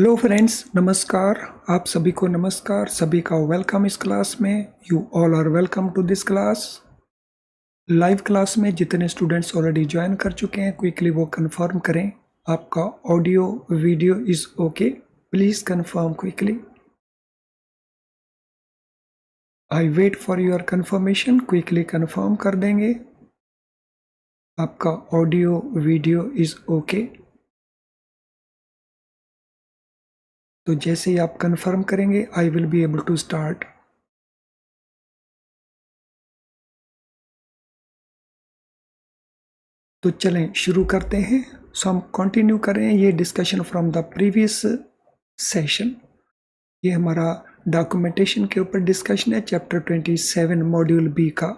Hello friends, नमस्कार। आप सभी को नमस्कार, सभी का वेलकम इस क्लास में। You all are welcome to this class. Live class में जितने स्टूडेंट्स ऑलरेडी ज्वाइन कर चुके हैं, क्विकली वो कंफर्म करें आपका audio video is okay. Please confirm quickly. I wait for your confirmation. Quickly confirm कर देंगे आपका ऑडियो वीडियो इज ओके। तो जैसे ही आप कंफर्म करेंगे I will be able to start. तो चलें शुरू करते हैं। सो हम कंटिन्यू करें ये discussion from the previous session. ये हमारा डॉक्यूमेंटेशन के ऊपर डिस्कशन है, चैप्टर 27 मॉड्यूल बी का।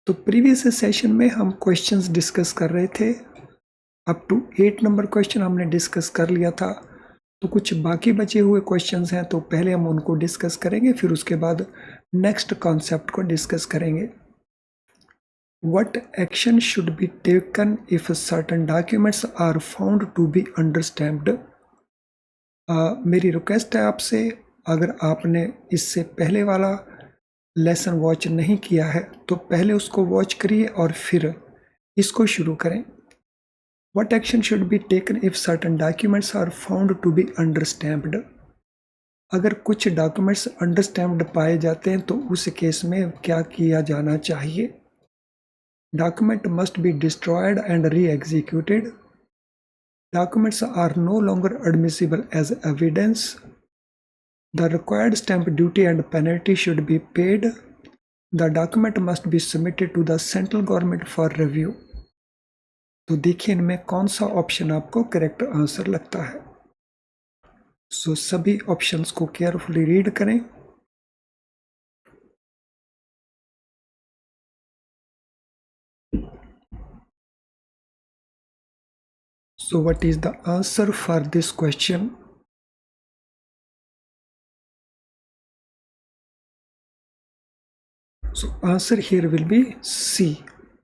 तो प्रीवियस सेशन में हम क्वेश्चंस डिस्कस कर रहे थे। अप टू 8 नंबर क्वेश्चन हमने डिस्कस कर लिया था। तो कुछ बाकी बचे हुए क्वेश्चंस हैं, तो पहले हम उनको डिस्कस करेंगे, फिर उसके बाद नेक्स्ट कॉन्सेप्ट को डिस्कस करेंगे। What action should be taken if certain documents are found to be understamped? मेरी रिक्वेस्ट है आपसे, अगर आपने इससे पहले वाला लेसन वॉच नहीं किया है तो पहले उसको वॉच करिए और फिर इसको शुरू करें। What action should be taken if certain documents are found to be understamped? अगर कुछ डॉक्यूमेंट्स अंडरस्टैम्प्ड पाए जाते हैं तो उस केस में क्या किया जाना चाहिए? Document must be destroyed and re-executed. Documents are no longer admissible as evidence. The required stamp duty and penalty should be paid. The document must be submitted to the central government for review. तो देखिए इनमें कौन सा option आपको correct answer लगता है। सो सभी options को केयरफुली रीड करें। So what is the answer for this question? So answer here will be C.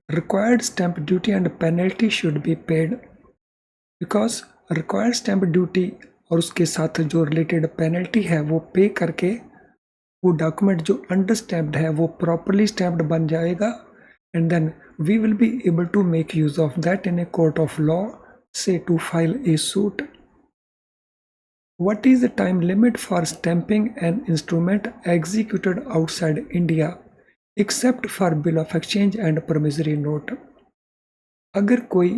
Required stamp duty and penalty should be paid. Because required stamp duty और उसके साथ जो related penalty है वो पे करके वो डॉक्यूमेंट जो अंडर स्टैम्प्ड है वो प्रॉपरली स्टैम्प्ड बन जाएगा, and then we will be able to make use of that in a court of law, say to file a suit. What is the time limit for stamping an instrument executed outside India except for bill of exchange and promissory note? अगर कोई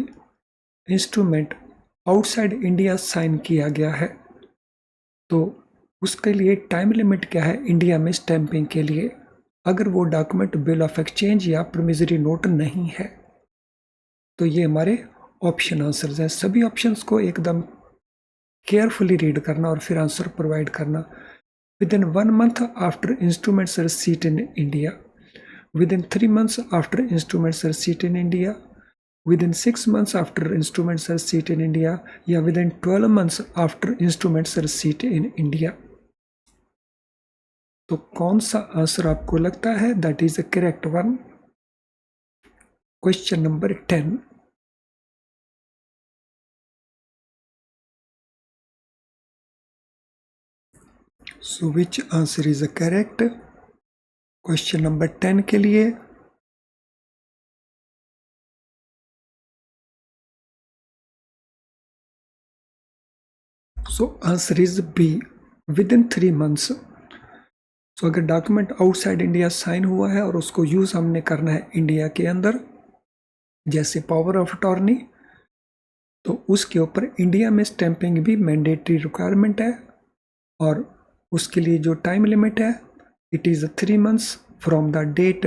instrument outside India sign किया गया है तो उसके लिए time limit क्या है इंडिया में स्टैंपिंग के लिए, अगर वो डॉक्यूमेंट बिल ऑफ एक्सचेंज या प्रोमिसरी नोट नहीं है। तो ये हमारे ऑप्शन आंसर्स हैं। सभी ऑप्शंस को एकदम केयरफुली रीड करना और फिर आंसर प्रोवाइड करना। With in 1 month after instruments receipt in India, with in 3 months after instruments receipt in India, within 6 months after instruments receipt in India, या within 12 months after instruments receipt in India। तो कौन सा answer आपको लगता है that is the correct one? Question number 10। So which answer is correct question number 10 के लिए? So answer is B, within 3 months। तो अगर डॉक्यूमेंट आउटसाइड इंडिया साइन हुआ है और उसको यूज हमने करना है इंडिया के अंदर, जैसे पावर ऑफ अटॉर्नी, तो उसके ऊपर इंडिया में स्टैंपिंग भी मैंडेटरी रिक्वायरमेंट है, और उसके लिए जो टाइम लिमिट है it is 3 months from the date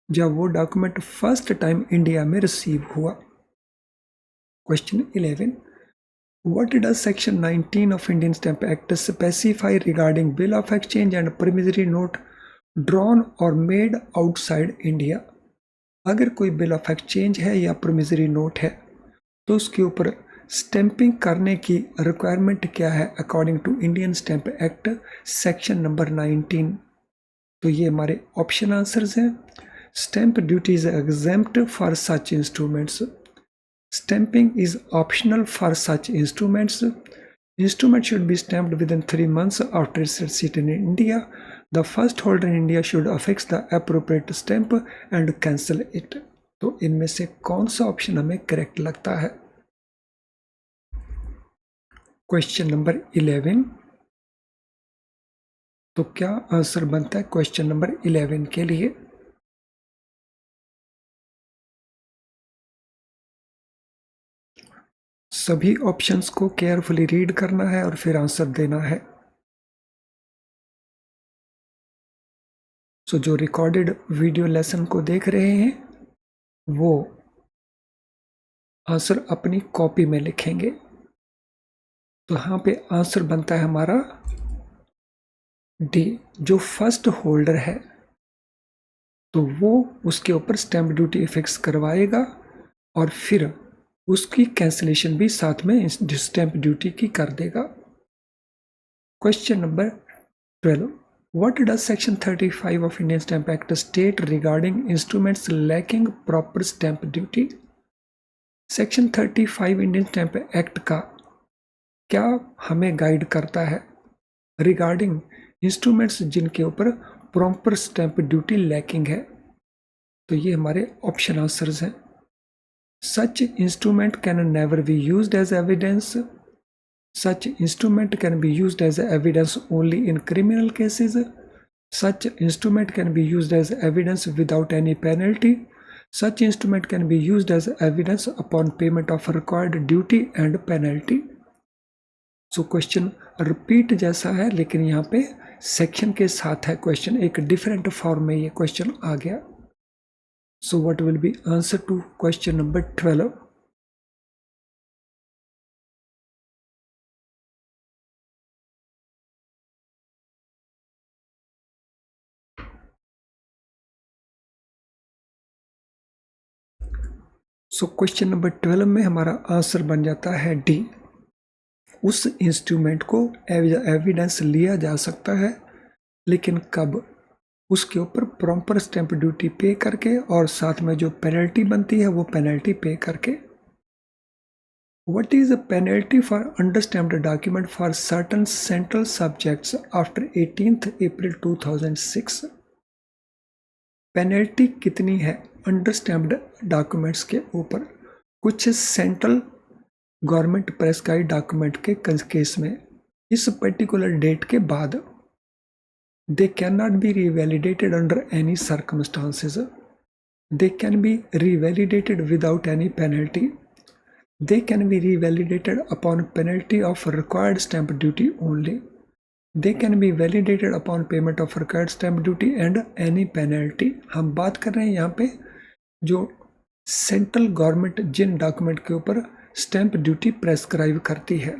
जब वो डॉक्यूमेंट फर्स्ट टाइम इंडिया में रिसीव हुआ। Question 11। What does section 19 of Indian Stamp Act specify regarding bill of exchange and promissory note drawn or made outside India? अगर कोई bill of exchange है या promissory note है तो उसके ऊपर स्टैंपिंग करने की रिक्वायरमेंट क्या है according to Indian stamp act section number 19? तो ये हमारे ऑप्शन आंसर्स हैं। Stamp duty is exempt for such instruments, stamping is optional for such instruments, Instrument should be stamped within 3 months after its receipt in India. The first holder in India should affix the appropriate stamp and cancel it. तो इनमें से कौन सा option हमें correct लगता है? Question number 11. तो क्या आंसर बनता है क्वेश्चन नंबर 11 के लिए? सभी ऑप्शंस को केयरफुली रीड करना है और फिर आंसर देना है. सो जो रिकॉर्डेड वीडियो लेसन को देख रहे हैं वो आंसर अपनी कॉपी में लिखेंगे. तो यहाँ पे आंसर बनता है हमारा डी. जो फर्स्ट होल्डर है तो वो उसके ऊपर स्टैंप ड्यूटी फिक्स करवाएगा और फिर उसकी कैंसिलेशन भी साथ में स्टैंप ड्यूटी की कर देगा. Question number 12. What does Section 35 of Indian Stamp Act state regarding instruments lacking proper stamp duty? Section 35 Indian Stamp Act का क्या हमें गाइड करता है रिगार्डिंग इंस्ट्रूमेंट्स जिनके ऊपर प्रॉपर स्टैंप ड्यूटी लैकिंग है? तो ये हमारे ऑप्शन आंसर्स हैं. Such instrument can never be used as evidence. Such instrument can be used as evidence only in criminal cases. Such instrument can be used as evidence without any penalty. Such instrument can be used as evidence upon payment of required duty and penalty. So question repeat जैसा है लेकिन यहाँ पे section के साथ है question, एक different form में ये क्वेश्चन आ गया. So what will be answer to question number 12? So question number 12 में हमारा आंसर बन जाता है डी. उस इंस्ट्रूमेंट को एविडेंस लिया जा सकता है लेकिन कब? उसके ऊपर प्रॉपर स्टैंप ड्यूटी पे करके और साथ में जो पेनल्टी बनती है वो पेनल्टी पे करके. What is a penalty for understamped document for certain central subjects after 18 April 2006? Penalty कितनी है अंडरस्टैम्प्ड डॉक्यूमेंट्स के ऊपर कुछ सेंट्रल गवर्नमेंट प्रेस्क्राइब्ड डॉक्यूमेंट के केस में इस पर्टिकुलर डेट के बाद? They cannot be revalidated under any circumstances. They can be revalidated without any penalty. They can be revalidated upon penalty of required stamp duty only. They can be validated upon payment of required stamp duty and any penalty. हम बात कर रहे हैं यहाँ पे जो central government जिन document के ऊपर स्टैंप ड्यूटी प्रेस्क्राइब करती है.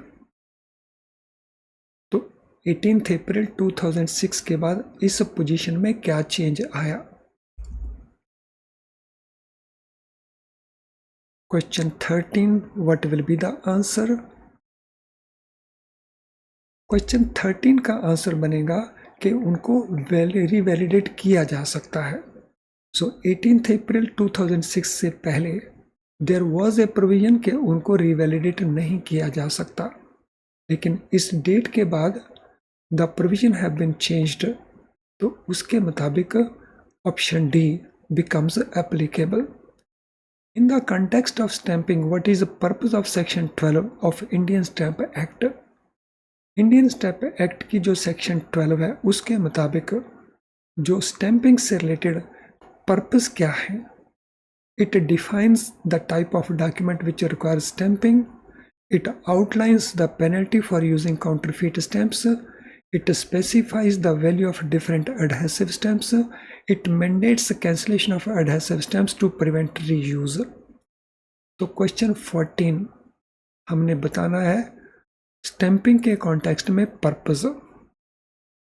तो 18 अप्रैल 2006 के बाद इस पोजीशन में क्या चेंज आया? Question 13. What will be the answer? Question 13 का आंसर बनेगा कि उनको रिवैलिडेट किया जा सकता है. सो 18 अप्रैल 2006 से पहले देयर वाज ए प्रोविजन कि उनको रिवैलिडेट नहीं किया जा सकता, लेकिन इस डेट के बाद the provision have been changed. तो उसके मुताबिक option D becomes applicable. In the context of stamping, what is the purpose of section 12 of Indian Stamp Act? Indian Stamp Act की जो section 12 है उसके मुताबिक जो stamping से related purpose क्या है? It defines the type of document which requires stamping. It outlines the penalty for using counterfeit stamps. It specifies the value of different adhesive stamps. It mandates the cancellation of adhesive stamps to prevent reuse. तो question 14 हमने बताना है stamping के context में purpose.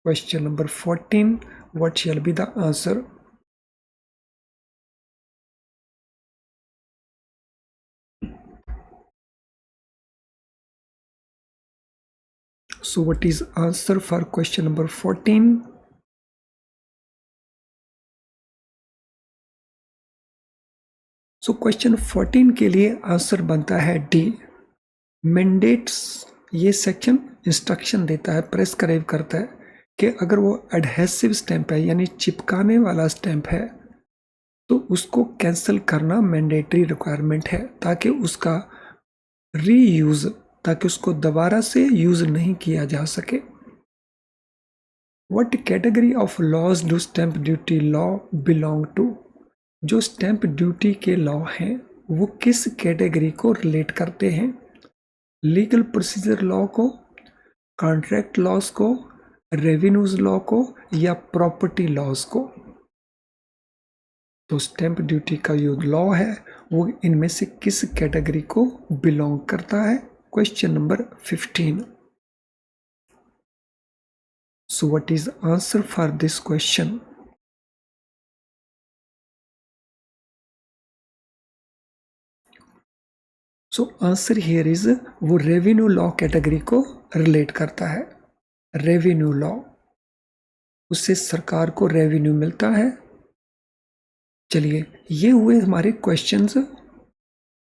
Question number 14. What shall be the answer? So what is answer for question number 14? So question 14 के लिए answer बनता है डी. Mandates ये सेक्शन इंस्ट्रक्शन देता है, प्रेस्क्राइब करता है कि अगर वो एडहेसिव स्टैंप है यानी चिपकाने वाला स्टैंप है तो उसको कैंसिल करना मैंडेटरी रिक्वायरमेंट है, ताकि उसका रीयूज, ताकि उसको दोबारा से यूज नहीं किया जा सके। What category of laws do stamp duty law belong to? जो स्टैंप ड्यूटी के लॉ हैं वो किस कैटेगरी को रिलेट करते हैं? लीगल प्रोसीजर लॉ को, कॉन्ट्रैक्ट लॉज को, रेवेन्यूज लॉ को, या प्रॉपर्टी लॉज को? तो स्टैंप ड्यूटी का जो लॉ है वो इनमें से किस कैटेगरी को बिलोंग करता है? Question number 15। So what is the answer for this question? So answer here is वो रेवेन्यू लॉ कैटेगरी को रिलेट करता है। रेवेन्यू लॉ, उससे सरकार को रेवेन्यू मिलता है। चलिए, ये हुए हमारे क्वेश्चंस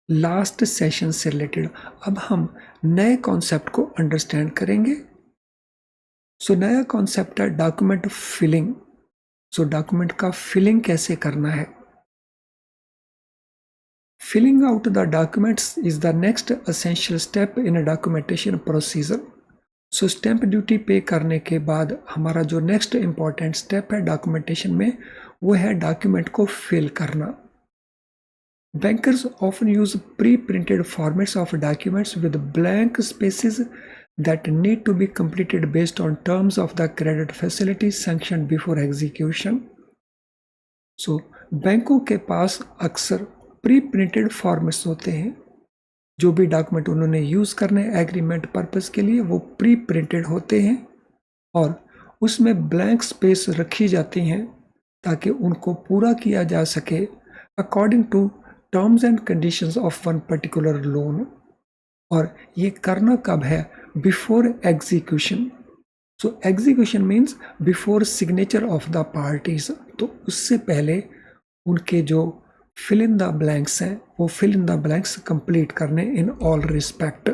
लास्ट सेशन से रिलेटेड। अब हम नए कॉन्सेप्ट को अंडरस्टैंड करेंगे। सो नया कॉन्सेप्ट है डॉक्यूमेंट फिलिंग। सो डॉक्यूमेंट का फिलिंग कैसे करना है? Filling out the documents is the next essential step in a documentation procedure. So stamp duty pay करने के बाद हमारा जो नेक्स्ट इंपॉर्टेंट स्टेप है डॉक्यूमेंटेशन में, वो है डॉक्यूमेंट को फिल करना। Bankers often use pre-printed formats of documents with blank spaces that need to be completed based on terms of the credit facility sanctioned before execution. So, बैंकों के पास अक्सर pre printed formats होते हैं। जो भी document उन्होंने use करने agreement purpose के लिए वो प्री प्रिंटेड होते हैं और उसमें ब्लैंक स्पेस रखी जाती हैं ताकि उनको पूरा किया जा सके according to terms and conditions of one particular loan. और ये करना कब है? Before execution. So execution means before signature of the parties. तो उससे पहले उनके जो फिल इन द ब्लैंक्स हैं वो fill in the blanks complete करने in all respect.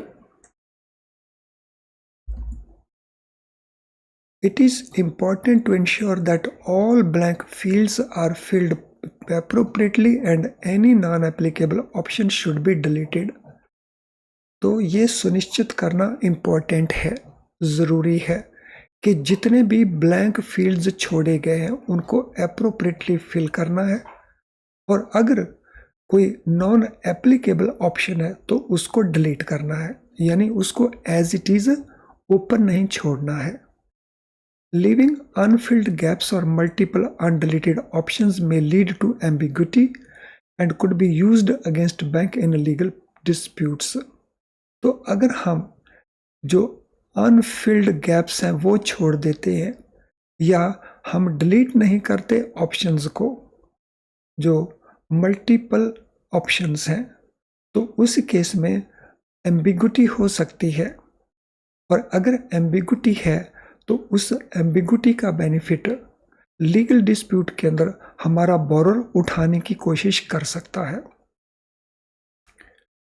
It is important to ensure that all blank fields are filled appropriately and any non-applicable option should be deleted. तो ये सुनिश्चित करना important है, ज़रूरी है कि जितने भी ब्लैंक फील्ड्स छोड़े गए हैं उनको एप्रोप्रिएटली फिल करना है और अगर कोई नॉन एप्लीकेबल ऑप्शन है तो उसको डिलीट करना है, यानी उसको एज इट इज़ ओपन नहीं छोड़ना है। Leaving unfilled gaps or multiple undeleted options may lead to ambiguity and could be used against bank in legal disputes. तो अगर हम जो अनफिल्ड गैप्स हैं वो छोड़ देते हैं या हम डिलीट नहीं करते ऑप्शंस को, जो मल्टीपल ऑप्शंस हैं, तो उस केस में एम्बिगुटी हो सकती है। और अगर एम्बिगुटी है तो उस एम्बिगुटी का बेनिफिट लीगल डिस्प्यूट के अंदर हमारा बोरर उठाने की कोशिश कर सकता है।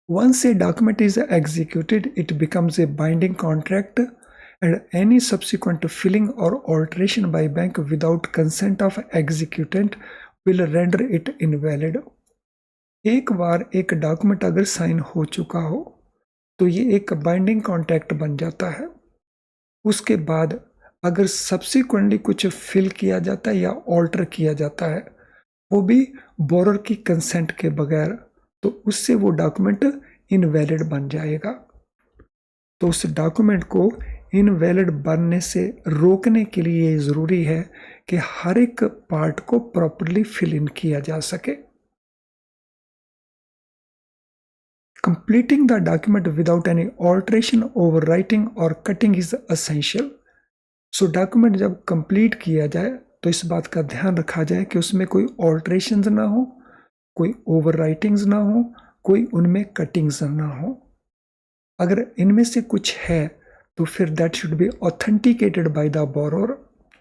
Once a document is executed, it becomes a binding contract and any subsequent filling or alteration by bank without consent of executant will render it invalid. एक बार एक डॉक्यूमेंट अगर साइन हो चुका हो तो ये एक बाइंडिंग कॉन्ट्रैक्ट बन जाता है। उसके बाद अगर सब्सिक्वेंटली कुछ फिल किया जाता है या ऑल्टर किया जाता है वो भी बोरर की कंसेंट के बगैर, तो उससे वो डॉक्यूमेंट इनवैलिड बन जाएगा। तो उस डॉक्यूमेंट को इनवैलिड बनने से रोकने के लिए ज़रूरी है कि हर एक पार्ट को प्रॉपरली फिल इन किया जा सके। Completing the document without any alteration, overwriting or cutting is essential. So document जब कंप्लीट किया जाए तो इस बात का ध्यान रखा जाए कि उसमें कोई ऑल्ट्रेशंस ना हो, कोई ओवरराइटिंग्स ना हो, कोई उनमें कटिंग्स ना हो। अगर इनमें से कुछ है तो फिर that should be authenticated by the borer,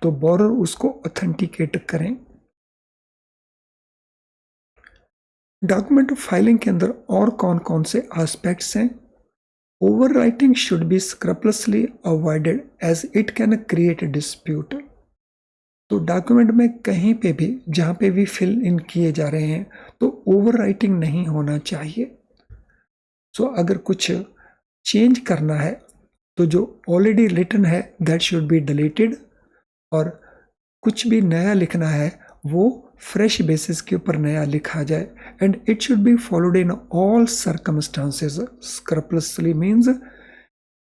तो बोरर उसको ऑथेंटिकेट करें। डॉक्यूमेंट फाइलिंग के अंदर और कौन कौन से एस्पेक्ट्स हैं? Overwriting should be scrupulously avoided as it can create a dispute. तो डॉक्यूमेंट में कहीं पे भी जहाँ पे भी फिल इन किए जा रहे हैं तो ओवरराइटिंग नहीं होना चाहिए। सो अगर कुछ चेंज करना है तो जो ऑलरेडी रिटन है दैट शुड बी डिलीटेड, और कुछ भी नया लिखना है वो फ्रेश बेसिस के ऊपर नया लिखा जाए। And it should be followed in all circumstances. Scrupulously means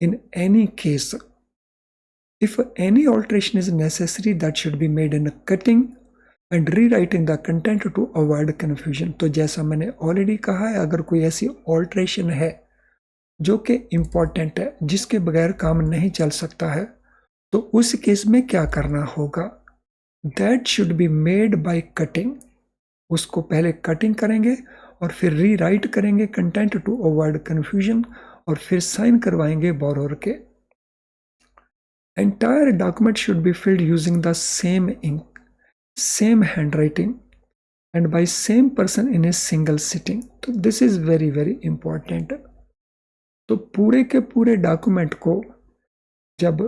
in any case if any alteration is necessary that should be made in cutting and rewriting the content to avoid confusion। तो जैसा मैंने already कहा है, अगर कोई ऐसी alteration है जो कि इम्पॉर्टेंट है, जिसके बगैर काम नहीं चल सकता है, तो उस केस में क्या करना होगा? That should be made by cutting. उसको पहले कटिंग करेंगे और फिर रीराइट करेंगे कंटेंट टू अवॉइड कन्फ्यूजन, और फिर साइन करवाएंगे बोरोर के। Entire document should be filled using the same ink, same handwriting, and by same person in a single sitting। तो this is very very important। तो पूरे के पूरे डॉक्यूमेंट को जब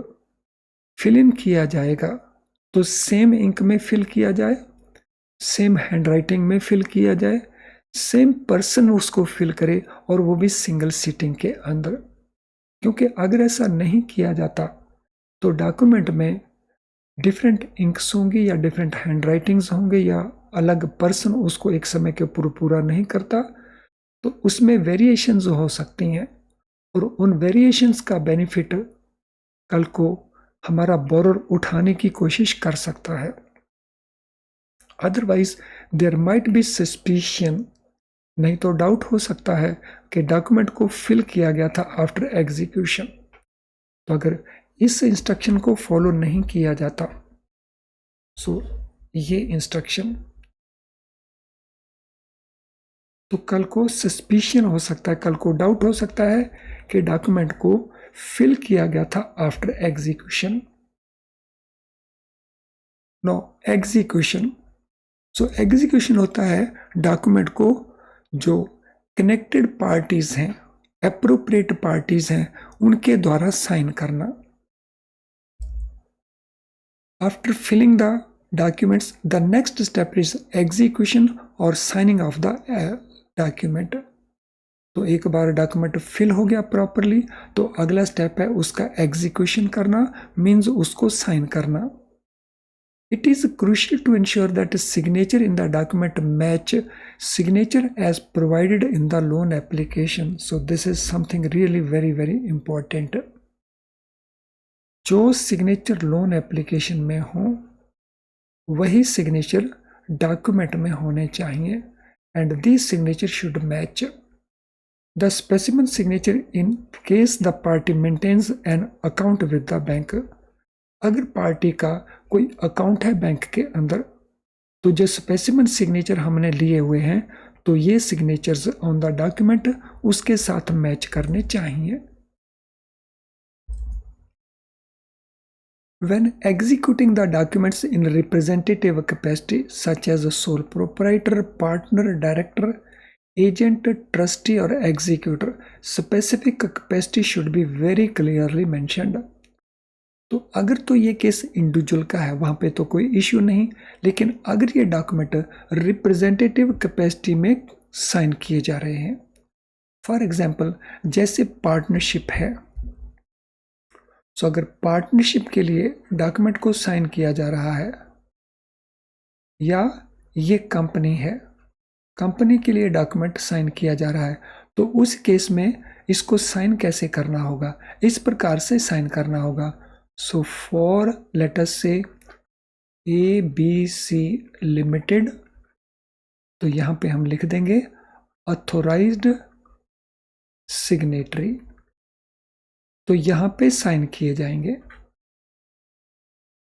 फिल इन किया जाएगा तो सेम इंक में फिल किया जाए, सेम हैंडराइटिंग में फिल किया जाए, सेम पर्सन उसको फिल करे, और वो भी सिंगल सिटिंग के अंदर। क्योंकि अगर ऐसा नहीं किया जाता तो डॉक्यूमेंट में डिफरेंट इंक्स होंगी या डिफरेंट हैंडराइटिंग्स होंगे या अलग पर्सन उसको एक समय के ऊपर पूरा नहीं करता, तो उसमें वेरिएशंस हो सकती हैं, और उन वेरिएशंस का बेनिफिट कल को हमारा बोरर उठाने की कोशिश कर सकता है। Otherwise there might be suspicion, नहीं तो डाउट हो सकता है कि डॉक्यूमेंट को फिल किया गया था आफ्टर एग्जीक्यूशन। तो अगर इस इंस्ट्रक्शन को फॉलो नहीं किया जाता सो ये इंस्ट्रक्शन, तो कल को सस्पिशन हो सकता है, कल को डाउट हो सकता है कि डॉक्यूमेंट को फिल किया गया था after execution. No execution, so execution होता है डॉक्यूमेंट को जो कनेक्टेड पार्टीज हैं, एप्रोप्रिएट पार्टीज हैं, उनके द्वारा साइन करना। After filling the documents, the next step is execution or signing of the document। तो एक बार डॉक्यूमेंट फिल हो गया प्रॉपरली तो अगला स्टेप है उसका एग्जीक्यूशन करना, मीन्स उसको साइन करना। It is crucial to ensure that signature in the document match signature as provided in the loan application। So this is something really very very important। जो signature loan application में हो वही signature document में होने चाहिए, and this signature should match the specific signature in case the party maintains an account with the bank. अगर party का कोई अकाउंट है बैंक के अंदर तो जो स्पेसिफिक सिग्नेचर हमने लिए हुए हैं तो ये सिग्नेचर्स ऑन द डॉक्यूमेंट उसके साथ मैच करने चाहिए। When executing the documents in representative capacity such as a sole proprietor, partner, director, agent, trustee or executor, specific capacity should be very clearly mentioned। तो अगर तो ये केस इंडिविजुअल का है वहाँ पे तो कोई इश्यू नहीं, लेकिन अगर ये डॉक्यूमेंट रिप्रेजेंटेटिव कैपेसिटी में साइन किए जा रहे हैं, फॉर एग्जांपल जैसे पार्टनरशिप है, तो अगर पार्टनरशिप के लिए डॉक्यूमेंट को साइन किया जा रहा है, या ये कंपनी है, कंपनी के लिए डॉक्यूमेंट साइन किया जा रहा है, तो उस केस में इसको साइन कैसे करना होगा? इस प्रकार से साइन करना होगा। सो फॉर लेट अस से ABC लिमिटेड, तो यहाँ पे हम लिख देंगे ऑथोराइज्ड सिग्नेटरी, तो यहाँ पे साइन किए जाएंगे।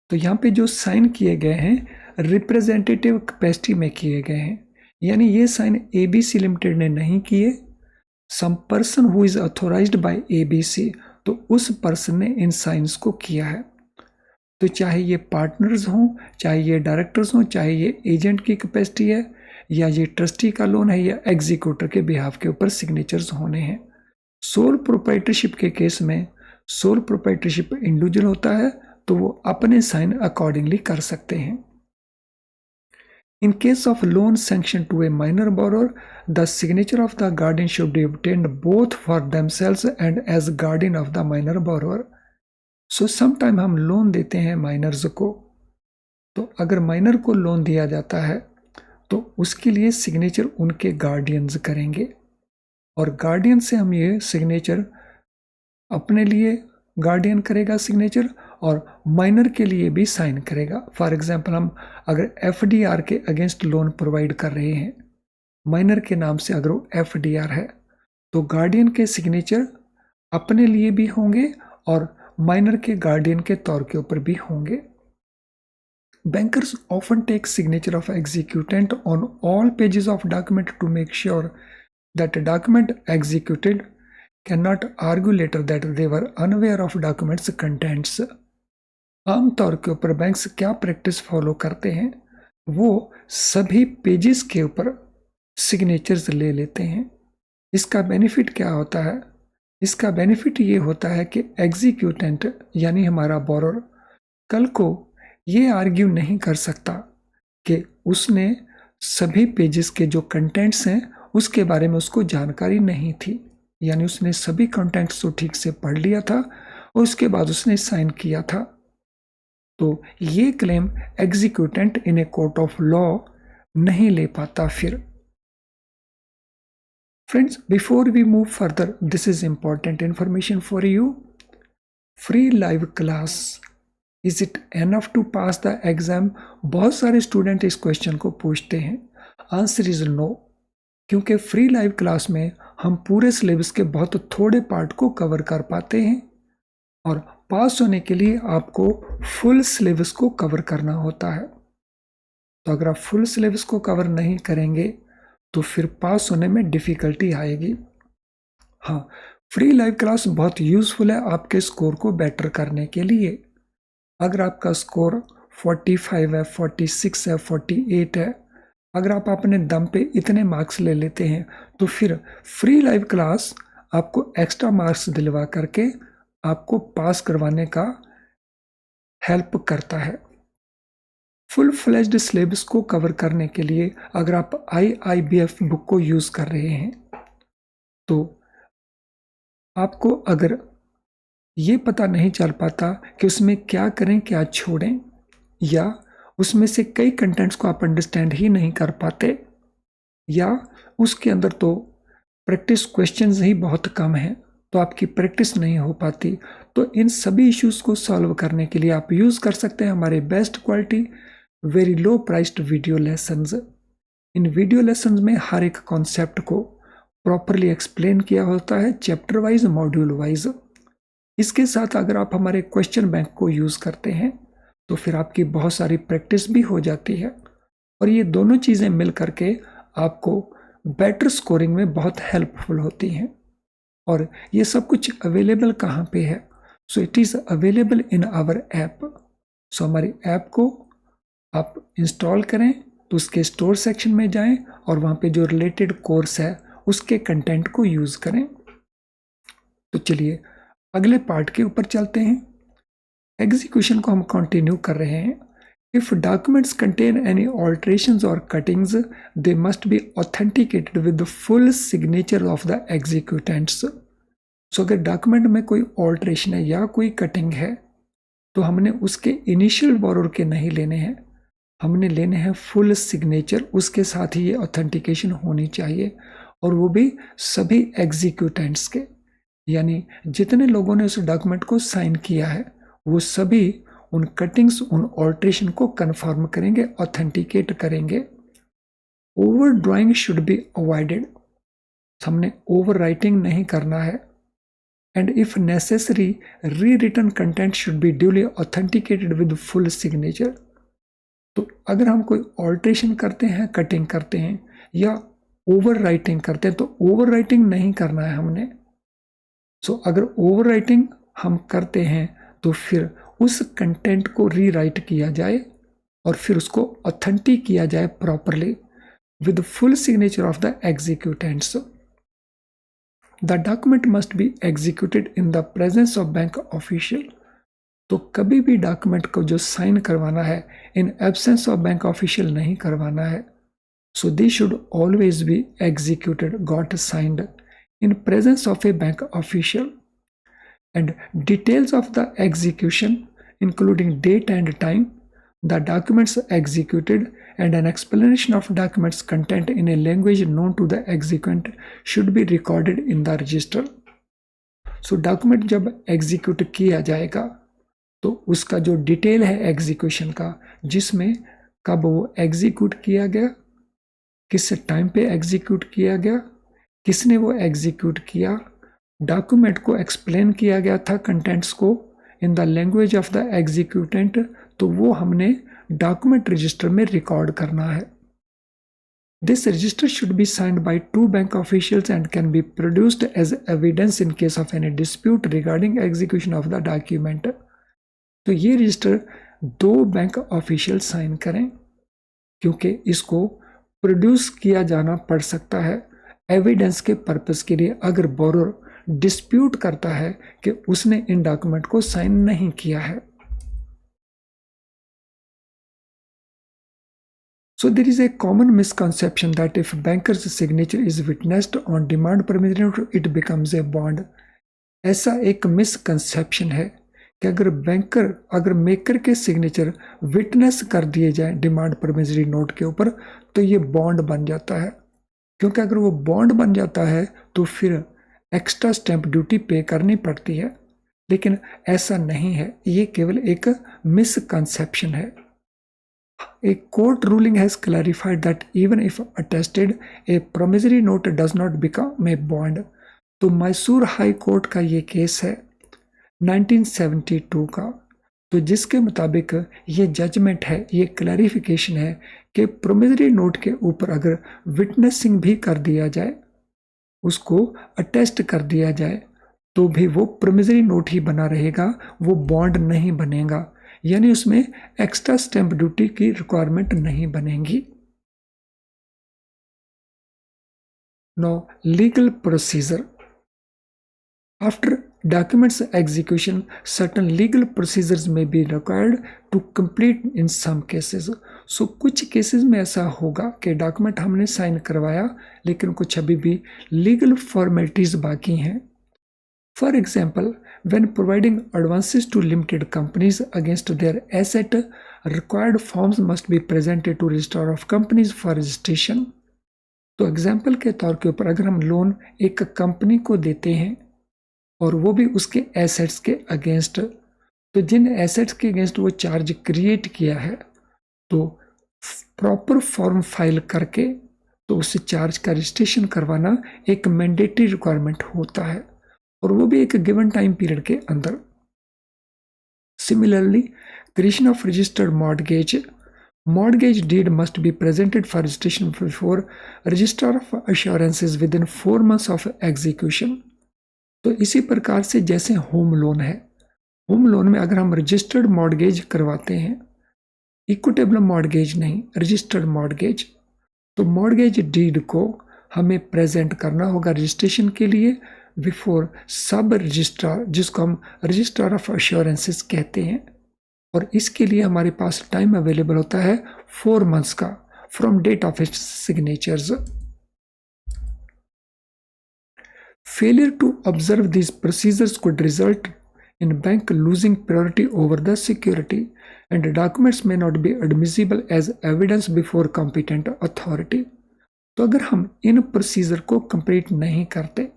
तो यहाँ पे जो साइन किए गए हैं रिप्रेजेंटेटिव कैपेसिटी में किए गए हैं, यानी ये साइन ABC लिमिटेड ने नहीं किए, some person who is authorized by ABC, तो उस पर्सन ने इन साइंस को किया है। तो चाहे ये पार्टनर्स हों, चाहे ये डायरेक्टर्स हों, चाहे ये एजेंट की कैपेसिटी है, या ये ट्रस्टी का लोन है, या एग्जीक्यूटर के बिहाफ के ऊपर सिग्नेचर्स होने हैं, सोल प्रोप्राइटरशिप के केस में सोल प्रोप्राइटरशिप इंडिविजुअल होता है, तो वो अपने साइन अकॉर्डिंगली कर सकते हैं। In case of loan sanctioned to a minor borrower, the signature of the guardian should be obtained both for themselves and as guardian of the minor borrower. So sometime हम loan देते हैं miners को, तो अगर minor को loan दिया जाता है तो उसके लिए सिग्नेचर उनके गार्डियंस करेंगे, और गार्डियन से हम ये सिग्नेचर अपने लिए गार्डियन करेगा सिग्नेचर, और माइनर के लिए भी साइन करेगा। फॉर एग्जांपल हम अगर एफडीआर के अगेंस्ट लोन प्रोवाइड कर रहे हैं, माइनर के नाम से अगर वो एफडीआर है, तो गार्डियन के सिग्नेचर अपने लिए भी होंगे और माइनर के गार्डियन के तौर के ऊपर भी होंगे। Bankers often take signature of executant on all pages of document to make sure that a document executed cannot argue later that they were unaware of documents contents. आमतौर के ऊपर बैंक्स क्या प्रैक्टिस फॉलो करते हैं, वो सभी pages के ऊपर सिग्नेचर्स ले लेते हैं। इसका बेनिफिट क्या होता है? इसका बेनिफिट ये होता है कि एग्जीक्यूटेंट यानी हमारा बोरोर कल को ये आर्ग्यू नहीं कर सकता कि उसने सभी पेजेस के जो कंटेंट्स हैं उसके बारे में उसको जानकारी नहीं थी, यानी उसने सभी कंटेंट्स को ठीक से पढ़ लिया था और उसके बाद उसने साइन किया था। तो ये claim executant in a court of law नहीं ले पाता। फिर friends, before we move further, this is important information for you. Free live class, is it enough to pass the exam? बहुत सारे स्टूडेंट इस क्वेश्चन को पूछते हैं। आंसर इज नो, क्योंकि फ्री लाइव क्लास में हम पूरे सिलेबस के बहुत थोड़े पार्ट को कवर कर पाते हैं, और पास होने के लिए आपको फुल सिलेबस को कवर करना होता है। तो अगर आप फुल सिलेबस को कवर नहीं करेंगे तो फिर पास होने में डिफिकल्टी आएगी। हाँ, फ्री लाइव क्लास बहुत यूजफुल है आपके स्कोर को बेटर करने के लिए। अगर आपका स्कोर 45 है, 46 है, 48 है, अगर आप अपने दम पे इतने मार्क्स ले लेते हैं तो फिर फ्री लाइव क्लास आपको एक्स्ट्रा मार्क्स दिलवा करके आपको पास करवाने का हेल्प करता है। फुल फ्लेज्ड सिलेबस को कवर करने के लिए अगर आप IIBF बुक को यूज़ कर रहे हैं तो आपको अगर ये पता नहीं चल पाता कि उसमें क्या करें क्या छोड़ें, या उसमें से कई कंटेंट्स को आप अंडरस्टैंड ही नहीं कर पाते, या उसके अंदर तो प्रैक्टिस क्वेश्चंस ही बहुत कम हैं, तो आपकी प्रैक्टिस नहीं हो पाती, तो इन सभी इश्यूज़ को सॉल्व करने के लिए आप यूज़ कर सकते हैं हमारे best quality very low priced video lessons. इन वीडियो लेसन्स में हर एक कॉन्सेप्ट को प्रॉपरली एक्सप्लेन किया होता है, चैप्टर वाइज, मॉड्यूल वाइज। इसके साथ अगर आप हमारे क्वेश्चन बैंक को यूज़ करते हैं तो फिर आपकी बहुत सारी प्रैक्टिस भी हो जाती है, और ये दोनों चीज़ें मिल करके आपको बेटर स्कोरिंग में बहुत हेल्पफुल होती हैं। और ये सब कुछ अवेलेबल कहाँ पे है? So it is available in our app. So हमारी ऐप को आप इंस्टॉल करें तो उसके स्टोर सेक्शन में जाएं और वहाँ पे जो रिलेटेड कोर्स है उसके कंटेंट को यूज़ करें। तो चलिए अगले पार्ट के ऊपर चलते हैं। एग्जीक्यूशन को हम कंटिन्यू कर रहे हैं। If documents contain any alterations और cuttings they must be authenticated with the full signature of the executants. So अगर डॉक्यूमेंट में कोई ऑल्ट्रेशन है या कोई कटिंग है तो हमने उसके इनिशियल बोरोर के नहीं लेने हैं, हमने लेने हैं फुल सिग्नेचर, उसके साथ ही ये ऑथेंटिकेशन होनी चाहिए, और वो भी सभी एग्जीक्यूटेंट्स के, यानी जितने लोगों ने उस डॉक्यूमेंट को साइन किया है वो सभी उन कटिंग्स, उन ऑल्ट्रेशन को कंफर्म करेंगे, ऑथेंटिकेट करेंगे। Overdrawing should be avoided, हमने ओवर राइटिंग नहीं करना है। And if necessary rewritten content should be duly authenticated with full signature. तो अगर हम कोई ऑल्ट्रेशन करते हैं, कटिंग करते हैं या ओवर राइटिंग करते हैं तो ओवर राइटिंग नहीं करना है हमने। सो अगर ओवर राइटिंग हम करते हैं तो फिर उस कंटेंट को रीराइट किया जाए और फिर उसको ऑथेंटिक किया जाए properly with full signature of the executants. The document must be executed in the presence of bank official. तो कभी भी डॉक्यूमेंट को जो साइन करवाना है in absence of bank official नहीं करवाना है। So this should always be executed got signed in presence of a bank official, and details of the execution including date and time, the documents executed, and an explanation of documents content in a language known to the executant should be recorded in the register. So document जब execute किया जाएगा तो उसका जो detail है execution का, जिसमें कब वो एग्जीक्यूट किया गया, किस टाइम पे एग्जीक्यूट किया गया, किसने वो एग्जीक्यूट किया, डॉक्यूमेंट को एक्सप्लेन किया गया था कंटेंट्स को in the language of the executant, तो वो हमने डॉक्यूमेंट रजिस्टर में रिकॉर्ड करना है। This register should be signed by 2 bank officials and can be produced as evidence in case of any dispute regarding execution of the document. तो ये register 2 bank official sign करें, क्योंकि इसको produce किया जाना पड़ सकता है एविडेंस के पर्पस के लिए, अगर बोरोर डिस्प्यूट करता है कि उसने इन डॉक्यूमेंट को साइन नहीं किया है। So there is a common misconception that if banker's signature is witnessed on demand promissory note, it becomes a bond. ऐसा एक मिसकंसेप्शन है कि अगर मेकर के सिग्नेचर विटनेस कर दिए जाए डिमांड प्रॉमिसरी नोट के ऊपर तो ये बॉन्ड बन जाता है, क्योंकि अगर वो बॉन्ड बन जाता है तो फिर एक्स्ट्रा स्टैंप ड्यूटी पे करनी पड़ती है। लेकिन ऐसा नहीं है, ये केवल एक मिसकंसेप्शन है। A court ruling has clarified that even if attested, a promissory note does not become a bond. तो मैसूर हाई कोर्ट का ये केस है 1972 का, तो जिसके मुताबिक ये जजमेंट है, ये क्लैरिफिकेशन है कि प्रोमिसरी नोट के ऊपर अगर विटनेसिंग भी कर दिया जाए, उसको अटेस्ट कर दिया जाए, तो भी वो प्रोमिसरी नोट ही बना रहेगा, वो बॉन्ड नहीं बनेगा, यानी उसमें एक्स्ट्रा स्टैंप ड्यूटी की रिक्वायरमेंट नहीं बनेगी। No legal procedure after documents execution, certain legal procedures may be required to complete in some cases. So कुछ केसेस में ऐसा होगा कि डॉक्यूमेंट हमने साइन करवाया लेकिन कुछ अभी भी लीगल फॉर्मेलिटीज बाकी हैं। For example, when providing advances to limited companies against their asset, required forms must be presented to registrar of companies for registration. तो एग्जाम्पल के तौर के ऊपर अगर हम लोन एक कंपनी को देते हैं और वो भी उसके एसेट्स के अगेंस्ट, तो जिन एसेट्स के अगेंस्ट वो चार्ज क्रिएट किया है तो प्रॉपर फॉर्म फाइल करके तो उससे चार्ज का रजिस्ट्रेशन करवाना एक मैंडेटरी रिक्वायरमेंट होता है, और वो भी एक गिवन टाइम पीरियड के अंदर। Similarly, creation of registered mortgage deed must be presented for registration before registrar of assurances within 4 months of execution. तो इसी प्रकार से जैसे होम लोन है, होम लोन में अगर हम रजिस्टर्ड मॉर्गेज करवाते हैं, इक्विटेबल मॉर्गेज नहीं, रजिस्टर्ड मॉर्गेज, तो मॉर्गेज डीड को हमें प्रेजेंट करना होगा रजिस्ट्रेशन के लिए बिफोर सब रजिस्ट्रार, जिसको हम रजिस्ट्रार ऑफ अश्योरेंसेस कहते हैं, और इसके लिए हमारे पास टाइम अवेलेबल होता है 4 months का from date of its signatures. Failure to observe these procedures could result in bank losing priority over the security, and documents may not be admissible as evidence before competent authority. तो अगर हम इन procedure को complete नहीं करते,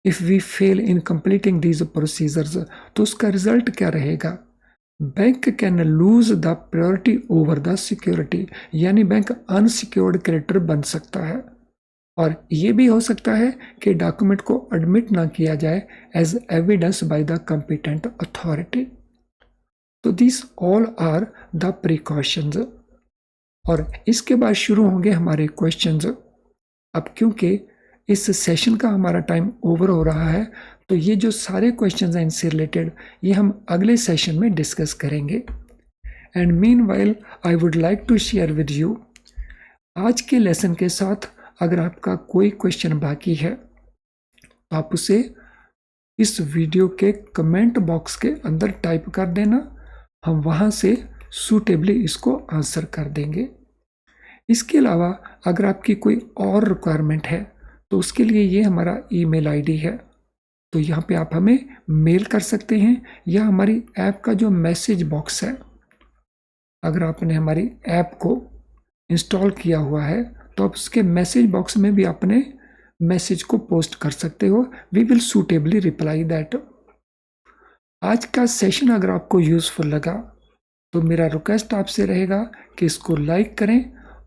if we fail in completing these procedures, तो उसका result क्या रहेगा? Bank can lose the priority over the security, यानी बैंक अनसिक्योर्ड क्रेडिटर बन सकता है, और ये भी हो सकता है कि डॉक्यूमेंट को एडमिट ना किया जाए as evidence by the competent authority. तो this all are the precautions, और इसके बाद शुरू होंगे हमारे क्वेश्चंस। अब क्योंकि इस सेशन का हमारा टाइम ओवर हो रहा है, तो ये जो सारे क्वेश्चंस हैं इनसे रिलेटेड, ये हम अगले सेशन में डिस्कस करेंगे। And meanwhile I would like to share with you, आज के लेसन के साथ अगर आपका कोई क्वेश्चन बाकी है तो आप उसे इस वीडियो के कमेंट बॉक्स के अंदर टाइप कर देना, हम वहाँ से सूटेबली इसको आंसर कर देंगे। इसके अलावा अगर आपकी कोई और रिक्वायरमेंट है तो उसके लिए ये हमारा ईमेल आईडी है, तो यहाँ पे आप हमें मेल कर सकते हैं, या हमारी ऐप का जो मैसेज बॉक्स है, अगर आपने हमारी ऐप को इंस्टॉल किया हुआ है तो आप उसके मैसेज बॉक्स में भी अपने मैसेज को पोस्ट कर सकते हो। We will suitably reply that. आज का सेशन अगर आपको यूजफुल लगा तो मेरा रिक्वेस्ट आपसे रहेगा कि इसको लाइक करें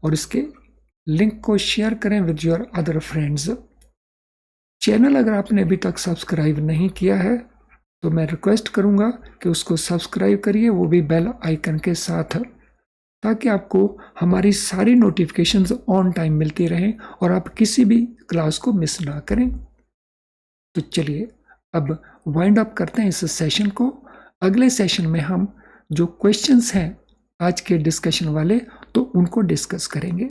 और इसके लिंक को शेयर करें with your other friends. Channel अगर आपने अभी तक सब्सक्राइब नहीं किया है तो मैं रिक्वेस्ट करूंगा कि उसको सब्सक्राइब करिए, वो भी बेल आइकन के साथ, ताकि आपको हमारी सारी नोटिफिकेशंस ऑन टाइम मिलती रहें और आप किसी भी क्लास को मिस ना करें। तो चलिए अब वाइंड अप करते हैं इस सेशन को। अगले सेशन में हम जो क्वेश्चंस हैं आज के डिस्कशन वाले, तो उनको डिस्कस करेंगे।